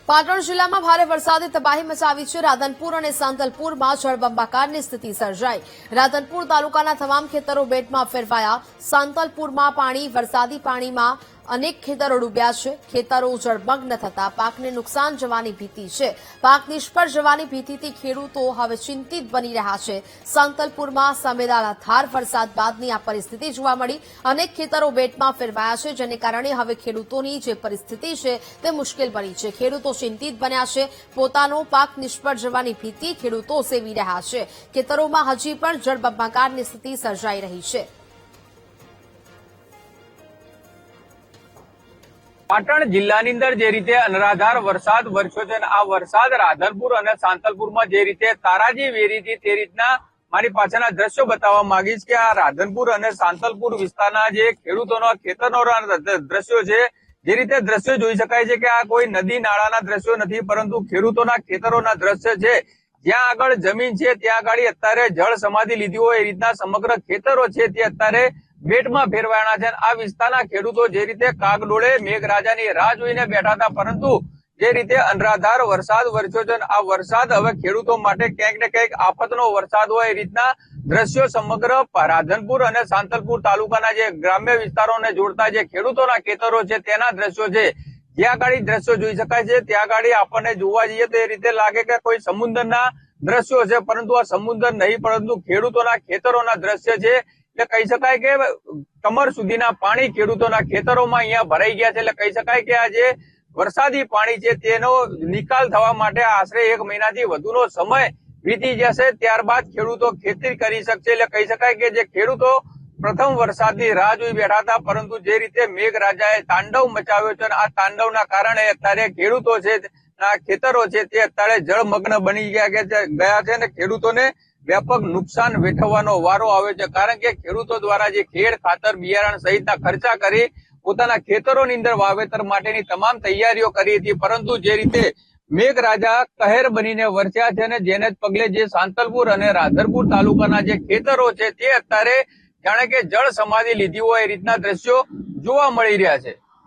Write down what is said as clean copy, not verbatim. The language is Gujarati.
પાટણ જિલ્લામાં ભારે વરસાદે તબાહી મચાવી છે। રાધનપુર અને સાંતલપુરમાં જળબંબાકારની સ્થિતિ સર્જાઈ। રાધનપુર તાલુકાના તમામ ખેતરો બેટમાં ફેરવાયા। સાંતલપુરમાં પાણી વરસાદી પાણીમાં અનેક ખેતરો ડૂબ્યા છે। ખેતરો જળમગ્ન થતા પાકને નુકસાન જવાની ભીતિ છે। પાક નિષ્ફળ જવાની ભીતિથી ખેડૂતો હવે ચિંતિત બની રહ્યા છે। સાંતલપુરમાં સામેદાળાધાર વરસાદ બાદની આ પરિસ્થિતિ જોવા મળી। અનેક ખેતરો બેટમાં ફેરવાયા છે, જેને કારણે હવે ખેડૂતોની જે પરિસ્થિતિ છે તે મુશ્કેલ બની છે। ખેડૂતો ચિંતિત બન્યા છે। પોતાનો પાક નિષ્ફળ જવાની ભીતિ ખેડૂતો સેવી રહ્યા છે। ખેતરોમાં હજી પણ જળબંબાકારની સ્થિતિ સર્જાઈ રહી છે। પાટણ જિલ્લાની અંદર જે રીતે અનરાધાર વરસાદ વરસ્યો છે, આ વરસાદ રાધનપુર અને સાંતલપુરમાં જે રીતે તારાજી વેરી હતી તે રીતના મારી પાછળના દ્રશ્યો બતાવવા માંગીશ કે આ રાધનપુર અને સાંતલપુર વિસ્તારના જે ખેડૂતોના ખેતરોના દ્રશ્યો છે। જે રીતે દ્રશ્યો જોઈ શકાય છે કે આ કોઈ નદી નાળાના દ્રશ્યો નથી, પરંતુ ખેડૂતોના ખેતરોના દ્રશ્ય છે। જ્યાં આગળ જમીન છે ત્યાં આગળ અત્યારે જળ સમાધિ લીધી હોય એ રીતના સમગ્ર ખેતરો છે તે અત્યારે બેટમાં ફેરવાયા છે। આ વિસ્તારના ખેડૂતો જે રીતે કાગડોળે મેઘરાજાની રાહ જોઈને બેઠા હતા, પરંતુ જે રીતે અનરાધાર વરસાદ વરસ્યો છે, આ વરસાદ હવે ખેડૂતો માટે ક્યાંક ને ક્યાંક આફતનો વરસાદ હોય એ રીતના દ્રશ્યો સમગ્ર રાધનપુર અને સાંતલપુર તાલુકાના જે ગ્રામ્ય વિસ્તારોને જોડતા જે ખેડૂતોના ખેતરો છે તેના દ્રશ્યો છે। જ્યાં આગળ દ્રશ્યો જોઈ શકાય છે ત્યાં આગળ આપણને જોવા જઈએ તો એ રીતે લાગે કે કોઈ સમુદ્રના દ્રશ્યો છે, પરંતુ આ સમુદ્ર નહીં, પરંતુ ખેડૂતોના ખેતરોના દ્રશ્ય છે। એટલે કહી શકાય કે કમર સુધીના પાણી ખેડૂતોના ખેતરોમાં અહીંયા ભરાઈ ગયા છે। એટલે કહી શકાય કે આ જે વરસાદી પાણી છે તેનો નિકાલ થવા માટે આશરે 1 મહિનાથી વધુનો સમય વીતી જશે, ત્યારબાદ ખેડૂતો ખેતી કરી શકશે। એટલે કહી શકાય કે જે ખેડૂતો પ્રથમ વરસાદની રાહ જોઈ બેઠા હતા, પરંતુ જે રીતે મેઘરાજાએ તાંડવ મચાવ્યો છે, આ તાંડવના કારણે અત્યારે ખેડૂતો છે આ ખેતરો છે તે અત્યારે જળમગ્ન બની ગયા છે અને ખેડૂતોને વ્યાપક નુકસાન વેઠવવાનો વારો આવ્યો છે। કારણ કે ખેડૂતો દ્વારા જે ખેડ ખાતર બિયારણ સહિતના ખર્ચા કરી પોતાના ખેતરોની અંદર વાવેતર માટેની તમામ તૈયારીઓ કરી હતી, પરંતુ જે રીતે મેઘરાજા કહેર બનીને વરસ્યા છે અને જેને જ પગલે જે સાંતલપુર અને રાધનપુર તાલુકાના જે ખેતરો છે તે અત્યારે જાણે કે જળ સમાધિ લીધી હોય એ રીતના દ્રશ્યો જોવા મળી રહ્યા છે।